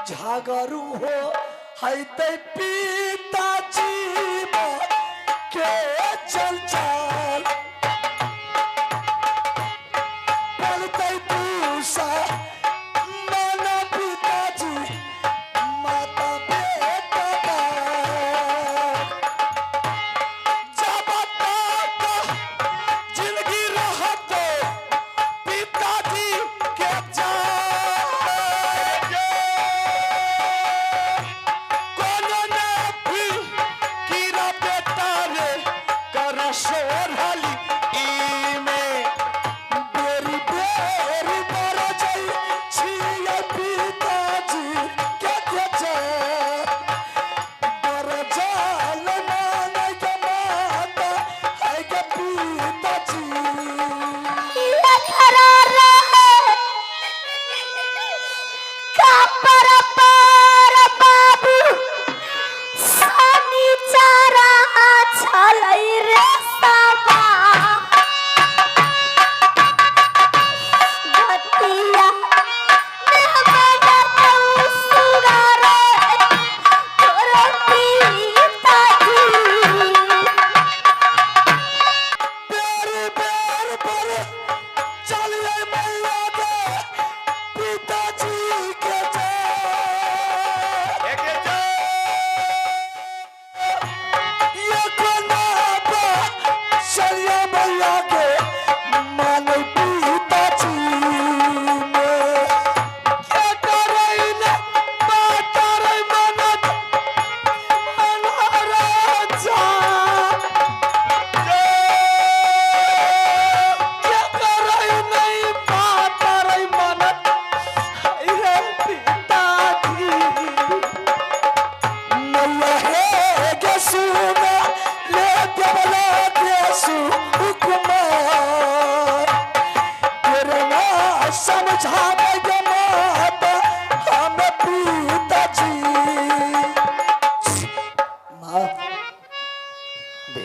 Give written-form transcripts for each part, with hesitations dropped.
झागरू हो है ते पिताजी के चल चल बोलते तू सा माना पिताजी माता बेटा जब तक जिंदगी रहते पिताजी के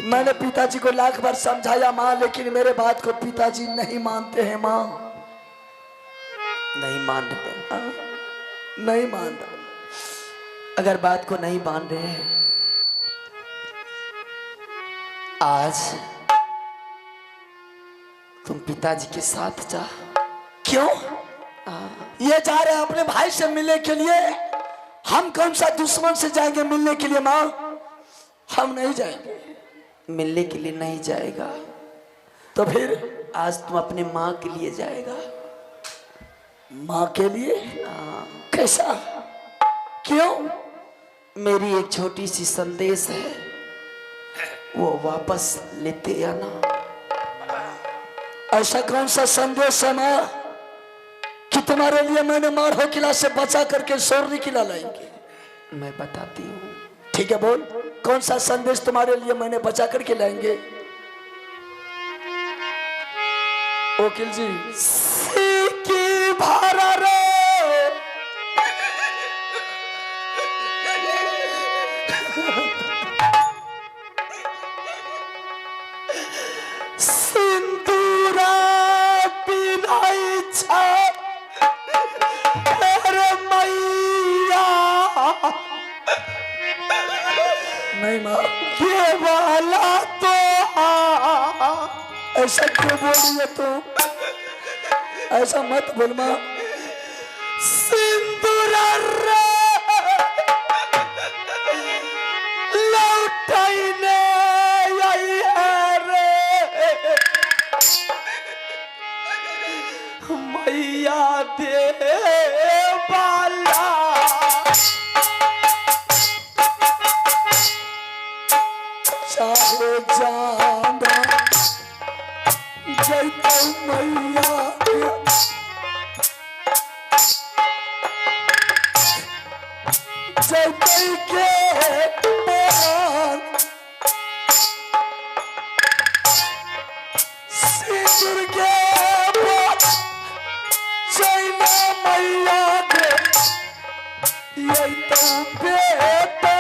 मैंने पिताजी को लाख बार समझाया माँ, लेकिन मेरे बात को पिताजी नहीं मानते हैं माँ। नहीं मान रहे? नहीं मान रहे। अगर बात को नहीं मान रहे हैं, आज तुम पिताजी के साथ जा। क्यों? ये जा रहे हैं अपने भाई से मिलने के लिए। हम कौन सा दुश्मन से जाएंगे मिलने के लिए माँ? हम नहीं जाएंगे। मिलने के लिए नहीं जाएगा तो फिर आज तुम अपने माँ के लिए जाएगा। माँ के लिए? कैसा? क्यों? मेरी एक छोटी सी संदेश है, वो वापस लेते आना। ऐसा कौन सा संदेश है माँ कि तुम्हारे लिए मैंने मारो किला से बचा करके सोरनी किला लाएंगे? मैं बताती हूँ। ठीक है, बोल। कौन सा संदेश तुम्हारे लिए मैंने बचा करके लाएंगे? वकील जी, सीकी भारा रे सिंदूरा पिलाई छा अरे मैया। नहीं माँ, ये वाला तो ऐसा क्यों बोल रही है तुम? ऐसा मत बोल माँ। सिंदूरा रे लौटाइने आई है रे मैया दे बाला। चाहे जाना जैतो मैया जैते के पान सिंदूर के चैना मैया के ये तो बेटा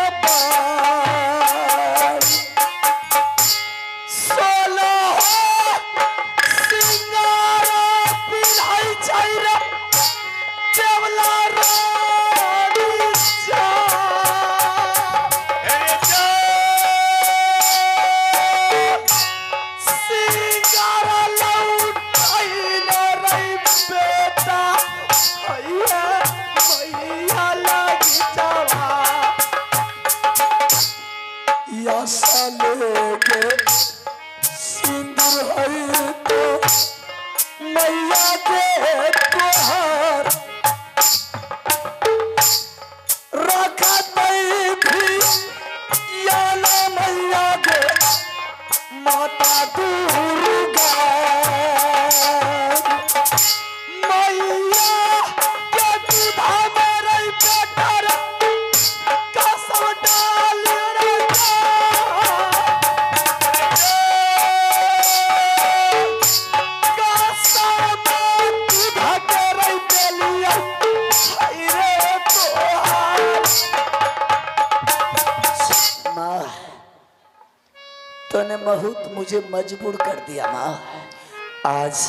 तूने बहुत मुझे मजबूर कर दिया माँ। आज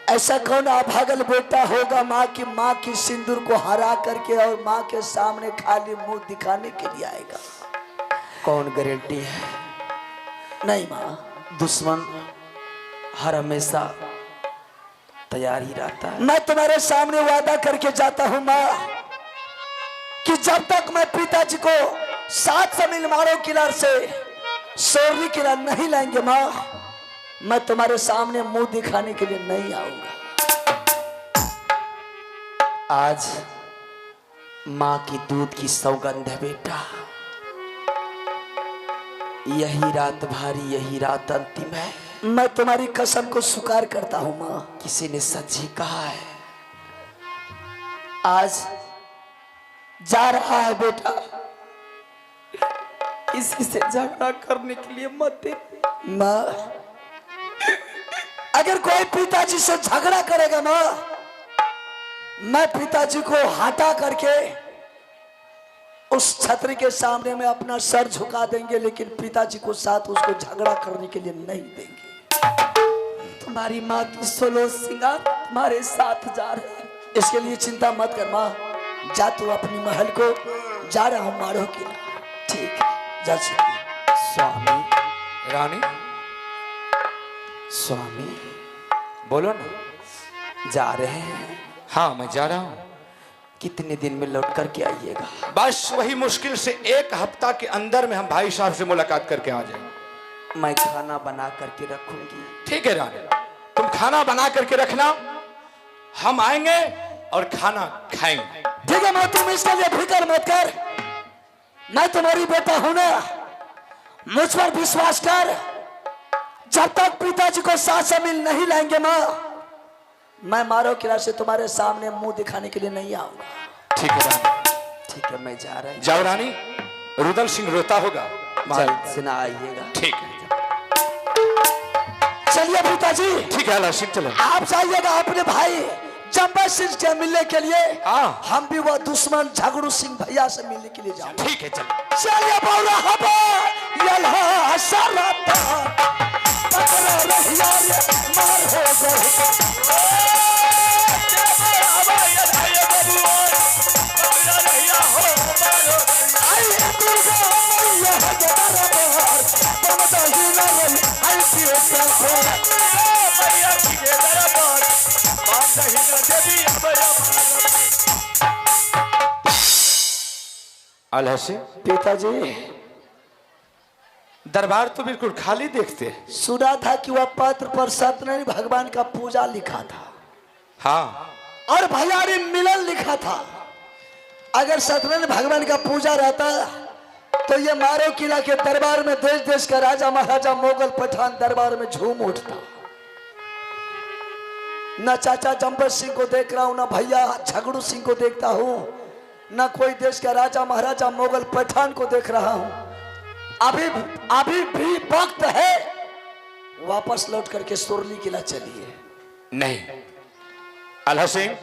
ऐसा कौन अभागल बेटा होगा माँ की सिंदूर को हरा करके और माँ के सामने खाली मुंह दिखाने के लिए आएगा? कौन गारंटी है? नहीं माँ, दुश्मन हर हमेशा तैयार ही रहता है। मैं तुम्हारे सामने वादा करके जाता हूँ माँ कि जब तक मैं पिताजी को 700 मील मारो किला से सोरनी किला नहीं लाएंगे माँ, मैं तुम्हारे सामने मुंह दिखाने के लिए नहीं आऊंगा। आज माँ की दूध की सौगंध है बेटा। यही रात भारी, यही रात अंतिम है। मैं तुम्हारी कसम को स्वीकार करता हूँ माँ। किसी ने सच ही कहा है। आज जा रहा है बेटा, किसी से झगड़ा करने के लिए मत दे माँ। अगर कोई पिताजी से झगड़ा करेगा माँ, मैं पिताजी को हटा करके उस छतरी के सामने में अपना सर झुका देंगे, लेकिन पिताजी को साथ उसको झगड़ा करने के लिए नहीं देंगे। तुम्हारी माँ की 16 सिंगार तुम्हारे साथ जा रहे हैं। इसके लिए चिंता मत कर माँ, जा तू अपनी महल को। जा रहा हूँ मारो किला। ठीक है, जा स्वामी। रानी स्वामी बोलो ना। जा रहे हैं? हाँ मैं जा रहा हूँ। कितने दिन में लौट करके आइएगा? बस वही मुश्किल से 1 हफ्ता के अंदर में हम भाई साहब से मुलाकात करके आ जाएंगे। मैं खाना बना करके रखूंगी। ठीक है रानी, तुम खाना बना करके रखना, हम आएंगे और खाना खाएंगे। ठीक है माँ, तुम इसके लिए फिक्र मत कर। मैं तुम्हारी बेटा हूं ना, मुझ पर विश्वास कर। जब तक पिताजी को 700 मील नहीं लाएंगे माँ, मैं मारो किला से तुम्हारे सामने मुंह दिखाने के लिए नहीं आऊंगा। ठीक है रानी। ठीक है, मैं जा रहा हूँ। जाओ रानी, रुदल सिंह रोता होगा, जल्द से ना आइएगा। ठीक है। चलिए पिताजी, ठीक है अल्लाह सिंह, चलो। आप जाइएगा अपने भाई जंबा सिंह से मिलने के लिए। हाँ। हम भी वो दुश्मन झगड़ू सिंह भैया से मिलने के लिए जाएंगे। ठीक है चलो। चलिए बोला हवा यल्हा सराता पकड़ा रहिया रे मार हो गए। आई दुर्गा मैया हजारा बार ममता ही न रही आई पियो का अल्लाह से पिताजी, दरबार तो बिल्कुल खाली देखते हैं। सुना था कि वह पत्र पर सत्यनारायण भगवान का पूजा लिखा था हाँ, और भैयारी मिलन लिखा था। अगर सत्यनारायण भगवान का पूजा रहता तो ये मारो किला के दरबार में देश देश का राजा महाराजा मोगल पठान दरबार में झूम उठता। न चाचा जंबर सिंह को देख रहा हूं, न भैया झगड़ू सिंह को देखता हूं, न कोई देश का राजा महाराजा मोगल पठान को देख रहा हूं। अभी भी वक्त है, वापस लौट करके सोरली किला चलिए। नहीं अल्लाह सिंह,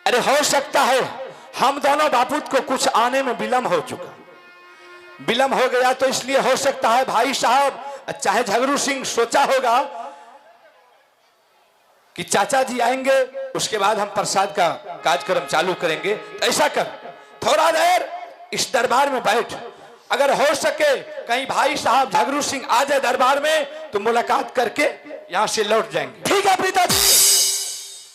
अरे हो सकता है हम दोनों बापूत को कुछ आने में विलम्ब हो चुका, विलम्ब हो गया तो इसलिए हो सकता है भाई साहब चाहे झगड़ू सिंह सोचा होगा कि चाचा जी आएंगे उसके बाद हम प्रसाद का कार्यक्रम चालू करेंगे। तो ऐसा कर, थोड़ा देर इस दरबार में बैठ, अगर हो सके कहीं भाई साहब झगड़ू सिंह आ जाए दरबार में तो मुलाकात करके यहां से लौट जाएंगे। ठीक है पिताजी,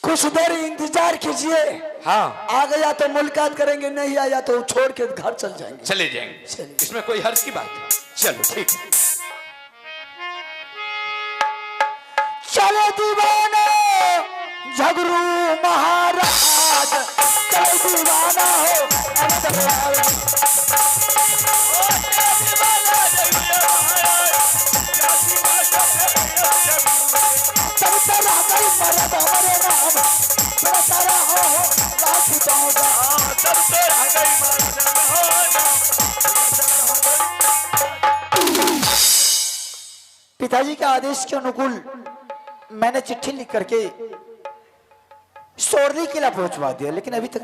कुछ देर इंतजार कीजिए। हाँ, आ गया तो मुलाकात करेंगे, नहीं आया तो छोड़ के घर चल जाएंगे। चले जाएंगे, चलिए। इसमें कोई हर्ज की बात है। चलो ठीक है। चलो दीवाना झगड़ू महाराज, चलो दीवाना हो पिताजी के आदेश के अनुकूल मैंने चिट्ठी लिख करके सोरली किला पहुंचवा दिया, लेकिन अभी तक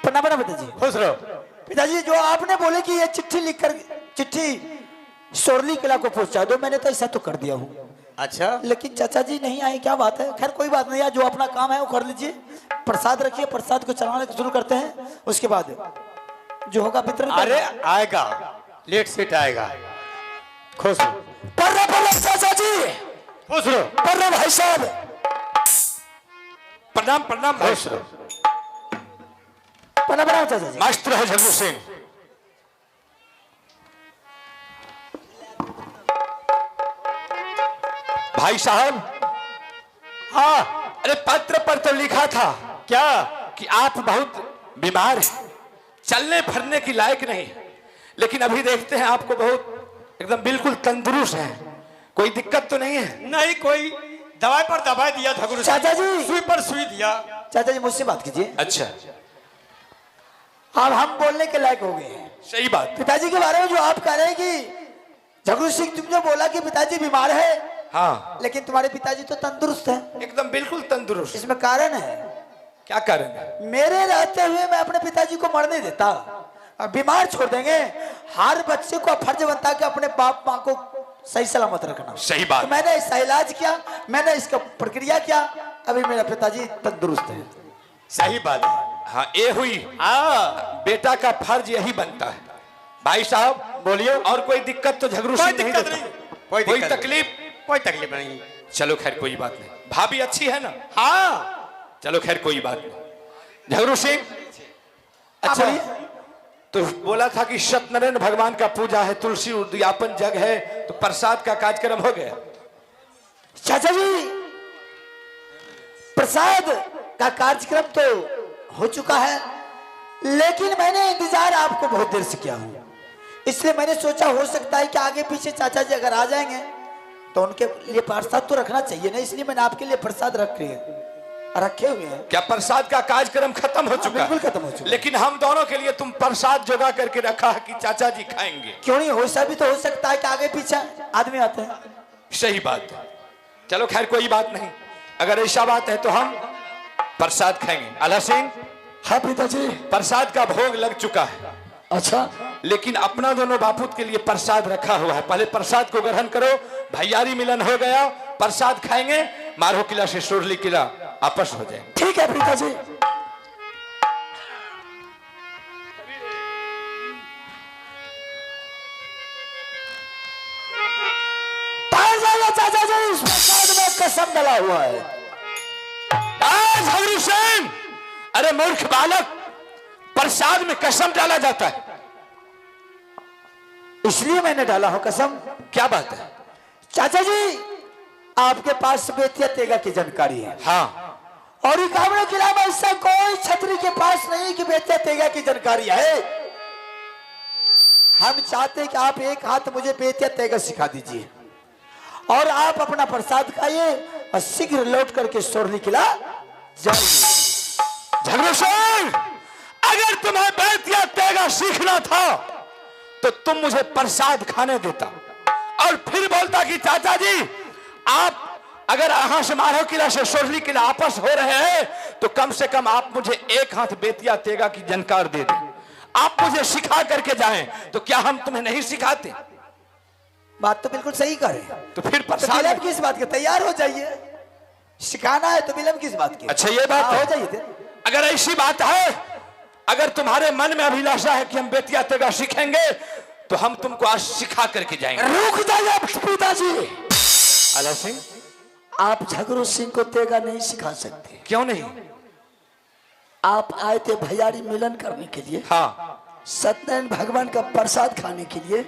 प्रणाम पिताजी। खुश रहो। पिताजी, जो आपने बोले कि ये चिट्ठी सोरली किला को पहुंचा दो। मैंने तो ऐसा तो कर दिया हूँ, अच्छा लेकिन चाचा जी नहीं आए, क्या बात है? खैर कोई बात नहीं यार, जो अपना काम है वो कर लीजिए। प्रसाद रखिए, प्रसाद को चढ़ाने शुरू करते हैं, उसके बाद जो होगा वितरण। अरे आएगा, लेट सेट आएगा। खुश रहो, पर्रा चाचा जी, खुश रहो, पर्रा भाई साहब, प्रणाम प्रणाम भाई। खुश रहो। प्रणाम चाचा जी। मस्त रहो झगड़ू सिंह। भाई साहब, हाँ अरे पत्र पर तो लिखा था क्या? कि आप बहुत बीमार हैं, चलने फिरने की लायक नहीं, लेकिन अभी देखते हैं आपको बहुत एकदम बिल्कुल तंदुरुस्त हैं, कोई दिक्कत तो नहीं है? नहीं, कोई दवाई पर दवाई दिया झगड़ू सिंह। चाचा जी, सुई पर सुई दिया। चाचा जी मुझसे बात कीजिए। अच्छा, अब हम बोलने के लायक हो गए हैं। सही बात। पिताजी के बारे में जो आप कह रहे हैं कि झगड़ू सिंह, तुमने बोला कि पिताजी बीमार है, हाँ, लेकिन तुम्हारे पिताजी तो तंदुरुस्त हैं। एकदम बिल्कुल तंदुरुस्त। इसमें कारण है, क्या कारण है? मेरे रहते हुए मैं अपने पिताजी को मरने देता, अब बीमार छोड़ देंगे? हर बच्चे को फर्ज बनता है कि अपने बाप माँ को सही सलामत रखना। सही बात। तो मैंने इसका इलाज किया, मैंने इसका प्रक्रिया किया, अभी मेरा पिताजी तंदुरुस्त है। सही बात है। हाँ, ये हुई। बेटा का फर्ज यही बनता है। भाई साहब बोलिए। और कोई दिक्कत तो झगड़ू कोई सिंह नहीं दिक्कत देता? नहीं, कोई कोई दिक्कत तकलीफ? कोई तकलीफ नहीं। चलो खैर कोई बात नहीं। भाभी अच्छी है ना? हाँ चलो खैर कोई बात नहीं। झगड़ू सिंह, अच्छा, तो बोला था कि सत्यनारायण भगवान का पूजा है, तुलसी उद्यापन जग है, तो प्रसाद का कार्यक्रम हो गया? चाचा जी, प्रसाद का कार्यक्रम तो हो चुका है, लेकिन मैंने इंतजार आपको बहुत देर से किया हूं, इसलिए मैंने सोचा हो सकता है कि आगे पीछे चाचा जी अगर आ जाएंगे तो उनके लिए प्रसाद तो रखना चाहिए ना, इसलिए मैंने आपके लिए प्रसाद रखे हुए हैं। क्या प्रसाद का कार्यक्रम खत्म हो चुका? बिल्कुल खत्म हो चुका। लेकिन हम दोनों के लिए तुम प्रसाद जोगा करके रखा है कि चाचा जी खाएंगे। क्यों नहीं, हो सा भी तो हो सकता है कि आगे पीछे आदमी आते हैं। सही बात है। चलो खैर कोई बात नहीं, अगर ऐसा बात है तो हम प्रसाद खाएंगे। आला सिंह, हाँ पिताजी। प्रसाद का भोग लग चुका है, अच्छा, लेकिन अपना दोनों बापूत के लिए प्रसाद रखा हुआ है। पहले प्रसाद को ग्रहण करो, भैयारी मिलन हो गया, प्रसाद खाएंगे, मारो किला से सोरली किला आपस हो जाएंगे। ठीक है पिताजी। चाचा जी, इस प्रसाद में कसम डला हुआ है। झगड़ू सिंह, अरे मूर्ख बालक, प्रसाद में कसम डाला जाता है? इसलिए मैंने डाला हो कसम। क्या बात है? चाचा जी, आपके पास बेतिया तेगा की जानकारी है। हाँ, और इकावड़े किला में ऐसा कोई छतरी के पास नहीं कि बेतिया तेगा की जानकारी है। हम चाहते हैं कि आप एक हाथ मुझे बेतिया तेगा सिखा दीजिए और आप अपना प्रसाद खाइए और शीघ्र लौट करके सोरली किला जाइए। झगड़ू सिंह, अगर तुम्हें बेतिया तेगा सीखना था तो तुम मुझे प्रसाद खाने देता और फिर बोलता कि चाचा जी, आप अगर यहाँ से मारो किला से सोरली किला आपस हो रहे हैं तो कम से कम आप मुझे एक हाथ बेतिया तेगा की जानकार दे दें, आप मुझे सिखा करके जाएं। तो क्या हम तुम्हें नहीं सिखाते? बात तो बिल्कुल सही करे। तो फिर तो प्रसाद विलंब किस बात के? तैयार हो जाइए, सिखाना है तो विलंब किस बात की? अच्छा ये बात हाँ, है। हो जाइए फिर। अगर ऐसी बात है, अगर तुम्हारे मन में अभिलाषा है कि हम बेतिया तेगा सीखेंगे तो हम तुमको आज सिखा करके जाएंगे। रुक जाइए पिताजी। आला सिंह, आप झगड़ू सिंह को तेगा नहीं सिखा सकते। क्यों नहीं? आप आए थे भैयारी मिलन करने के लिए, हाँ सत्यनारायण भगवान का प्रसाद खाने के लिए,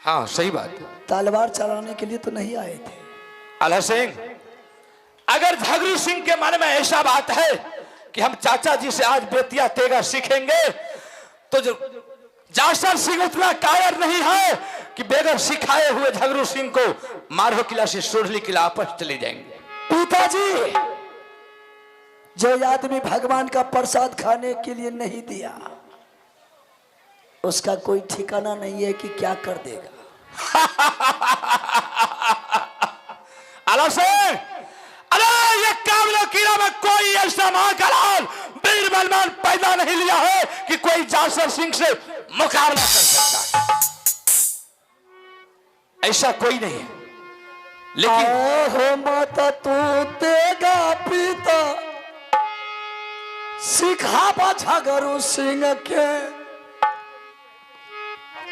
हाँ सही बात। तलवार चलाने के लिए तो नहीं आए थे। आला सिंह, अगर झगड़ू सिंह के मन में ऐसा बात है कि हम चाचा जी से आज बेतिया तेगा सीखेंगे तो जासर सिंह उतना कायर नहीं है कि बेगर सिखाए हुए झगड़ू सिंह को मारो किला से सोरली किला आपस चले जाएंगे। पिताजी, जो आदमी भगवान का प्रसाद खाने के लिए नहीं दिया उसका कोई ठिकाना नहीं है कि क्या कर देगा। आला सिंह, अरे ये कामलो किला में कोई ऐसा महाकाल वीर बलवान पैदा नहीं लिया है कि कोई जासर सिंह से मुकाबला कर सकता है। ऐसा कोई नहीं है, लेकिन हो माता तू देगा पिता सिखावा झगरू सिंह के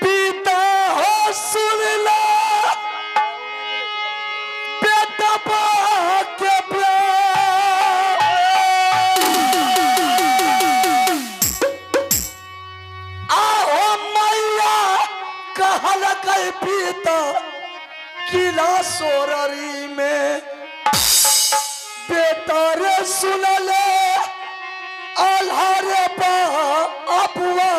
पिता हो सुन ला बेटा के आओ मैया कहल गई पिता किला सोररी में बेटा रे सुन ले आल्हारे अपुआ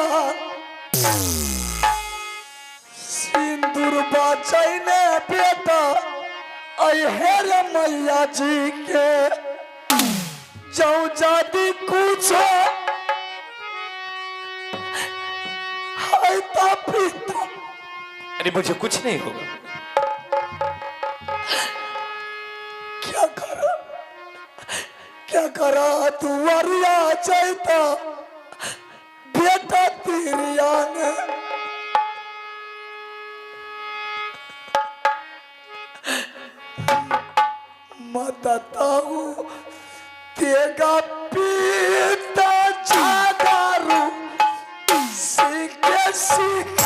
सिंदूर बचैने बेटा अहेर मैया जी के जाऊ जादी कुछ है तो पिता। अरे मुझे कुछ नहीं होगा। क्या करा तू वरिया चाहता बेटा तिरिया ने मतताऊ तेगा पीता जागारू सीखे सीख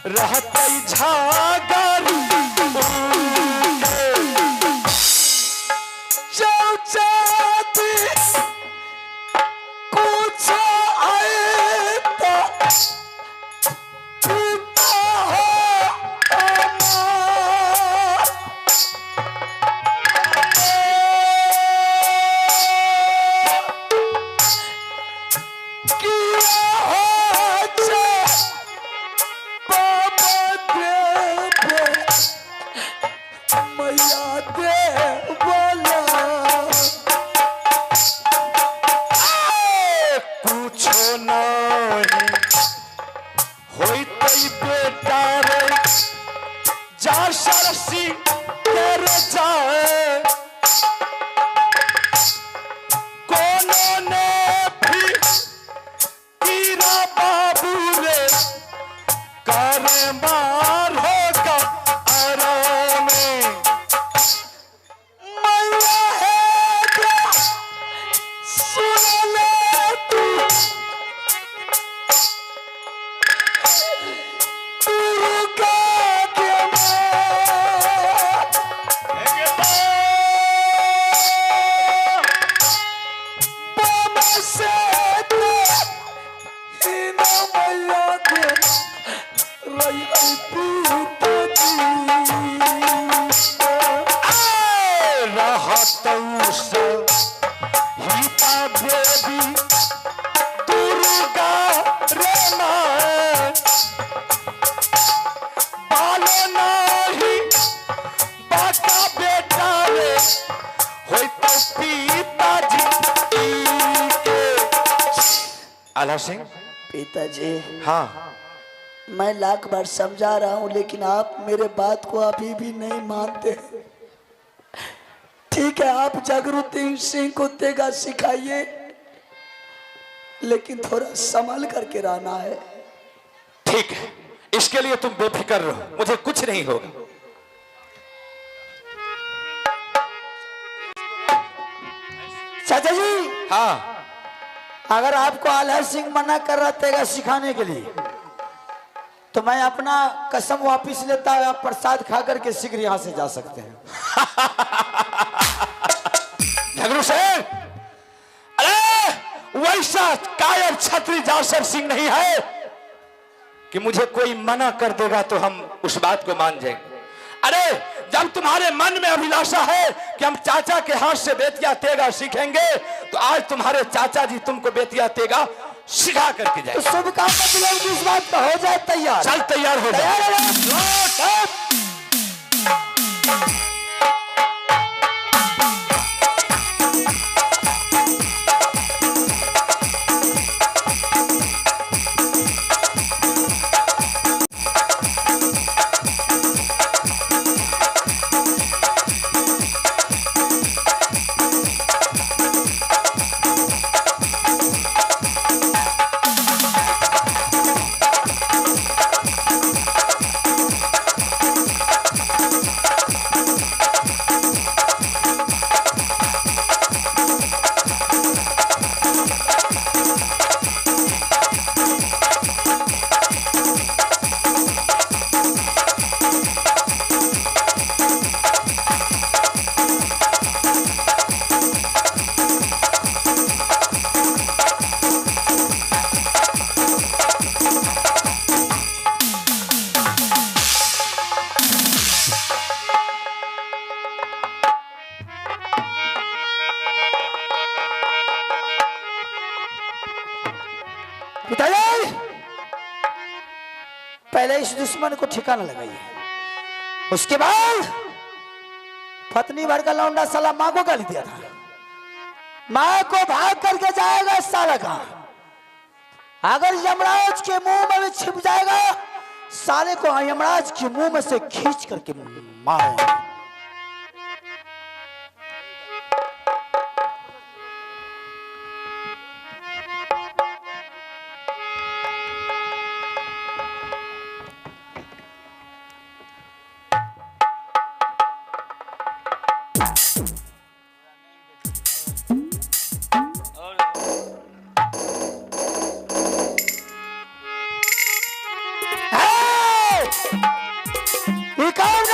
रहते झागर चौचाती कुछ आए तो पिता हो आल्हा सिंह। पिताजी, हाँ, मैं लाख बार समझा रहा हूँ लेकिन आप मेरे बात को अभी भी नहीं मानते। ठीक है, आप जागृति सिंह को तेगा सिखाइए लेकिन थोड़ा संभल करके रहना है। ठीक है, इसके लिए तुम बेफिक्र रहो, मुझे कुछ नहीं होगा। चाचा जी, हाँ, अगर आपको आल्हा सिंह मना कर रहा तेगा सिखाने के लिए तो मैं अपना कसम वापिस लेता है। आप प्रसाद खा करके शीघ्र यहाँ से जा सकते हैं। झगड़ू सिंह, अरे वैसा कायर छत्री जासर सिंह नहीं है कि मुझे कोई मना कर देगा तो हम उस बात को मान जाएंगे। अरे जब तुम्हारे मन में अभिलाषा है कि हम चाचा के हाथ से बेतिया तेगा सीखेंगे, तो आज तुम्हारे चाचा जी तुमको बेतिया तेगा सिखा करके जाए। तो शुभ काम मतलब इस बात का हो जाए तैयार। चल तैयार हो जाए। पिताजी पहले इस दुश्मन को ठिकाना लगाइए, उसके बाद पत्नी भर का लौंडा साला माँ को गाली दिया था, माँ को भाग करके जाएगा साला का। अगर यमराज के मुंह में भी छिप जाएगा, साले को यमराज के मुंह में से खींच करके मारेंगे।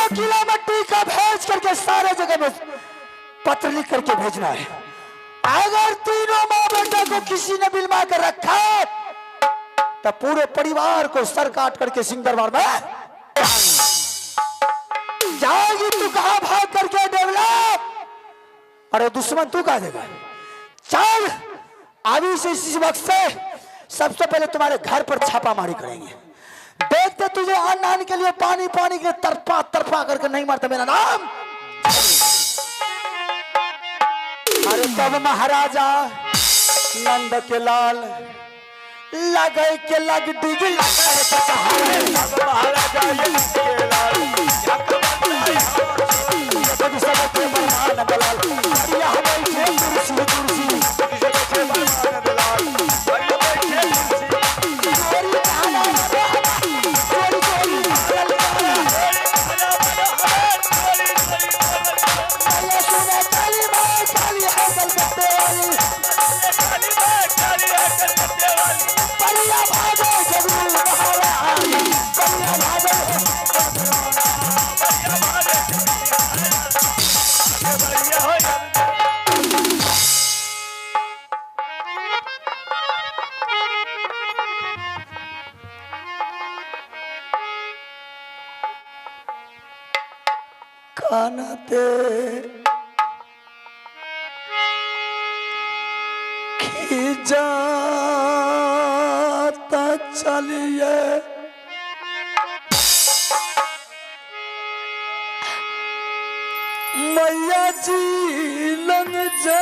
किला मट्टी का भेज करके सारे जगह में पत्र लिख करके भेजना है। अगर तीनों माँ बेटा को किसी ने बिलवा कर रखा तो पूरे परिवार को सर काट करके सिंह दरबार में जाएगी। तू कहां भाग करके डेवला? अरे दुश्मन तू कहा देगा? चल अभी से इसी वक्त से सबसे पहले तुम्हारे घर पर छापामारी करेंगे। देखते तुझे अन्न के लिए पानी पानी के लिए तरफा तरफा करके नहीं मारता मेरा नाम। अरे तब महाराजा नंद के लाल लगे के लग डिग खानाते खिजाता चलिए मैया जी लंग जा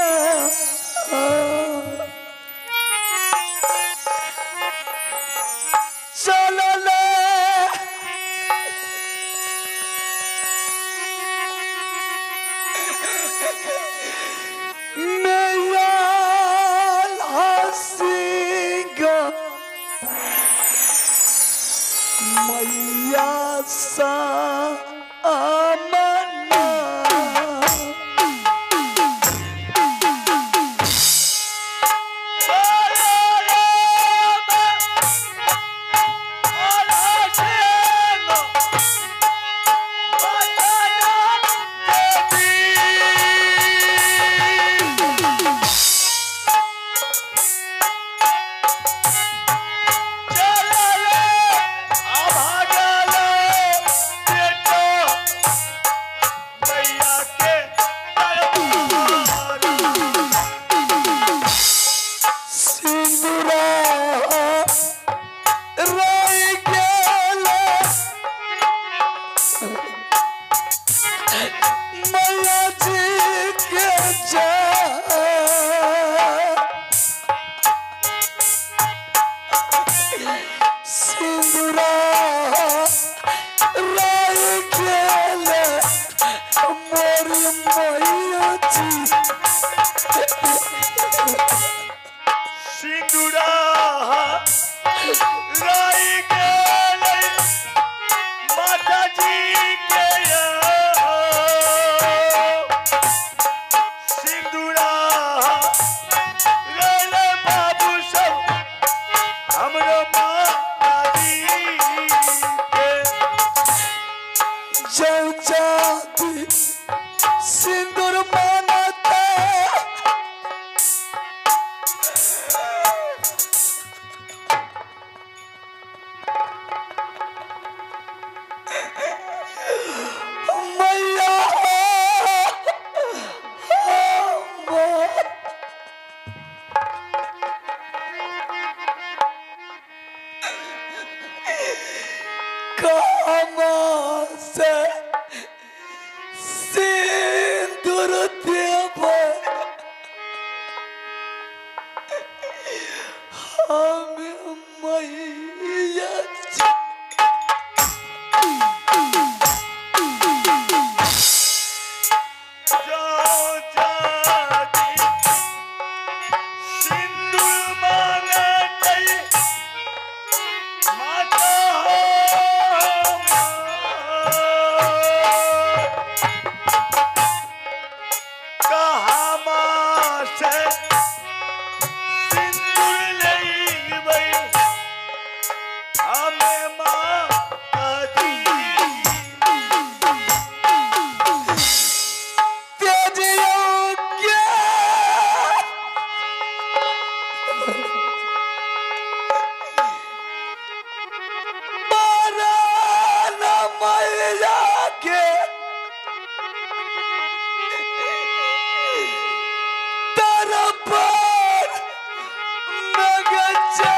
चलो ले मैया सा आमना सिंदूरा राई खेले मोरी मैया जी सिंदूरा लाई गेले माता जी के सिंदूरा रेले बाबू सब हमरो माता जी के जब जाती सिंदूर मानता मैया कहाँ से सिंदूर देव हमें मैया जी जाओ जाती सिंदूर मांगते माता हो कहाँ माँ से सिंदूर लेबै हमें माता जी तेजियों के बारान मैया के तरफ मगजा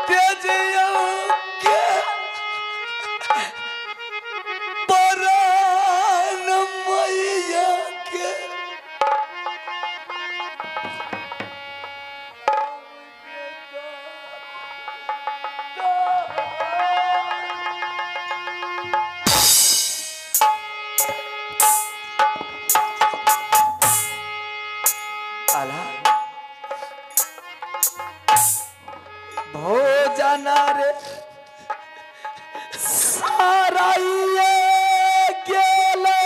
तेजियों के बारान मैया के आला भोजन रे सारा ये गेला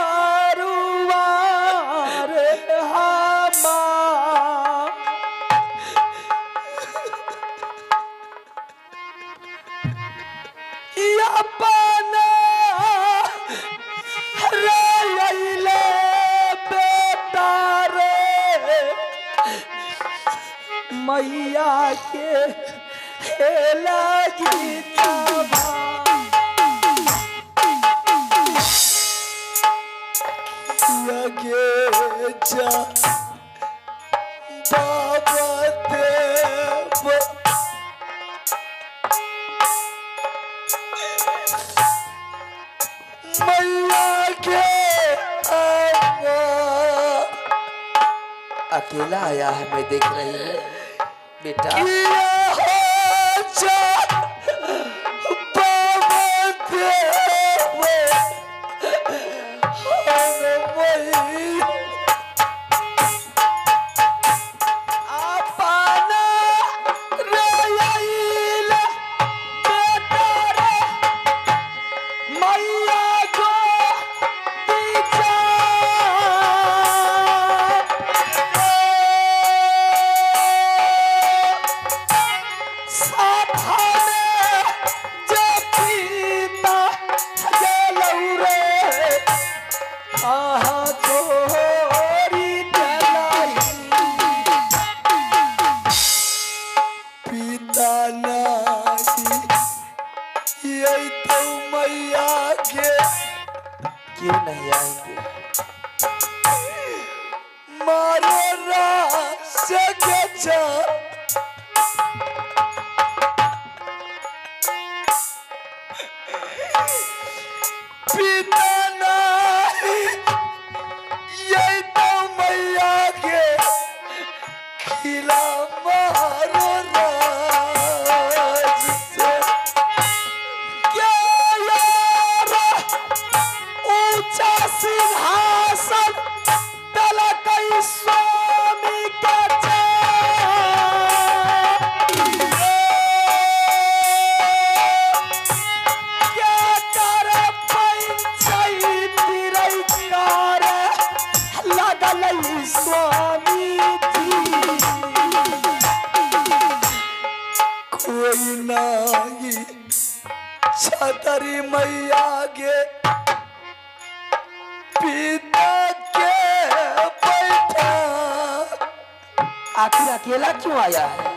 दुलारुआ रे हमा अपना रे अइले बेटा रे मैया के लगी लगे जा बाबा देव मैया के अकेला आया है, मैं देख रही हूँ बेटा। किया हो जा बाबा देव हम वही अपना रैल बेटा रे मैया को पीछा क्यों नहीं आएंगे? मारो रास के जा कोई नहीं छतरी मैया गे पिता के बैठा। आखिर अकेला क्यों आया है?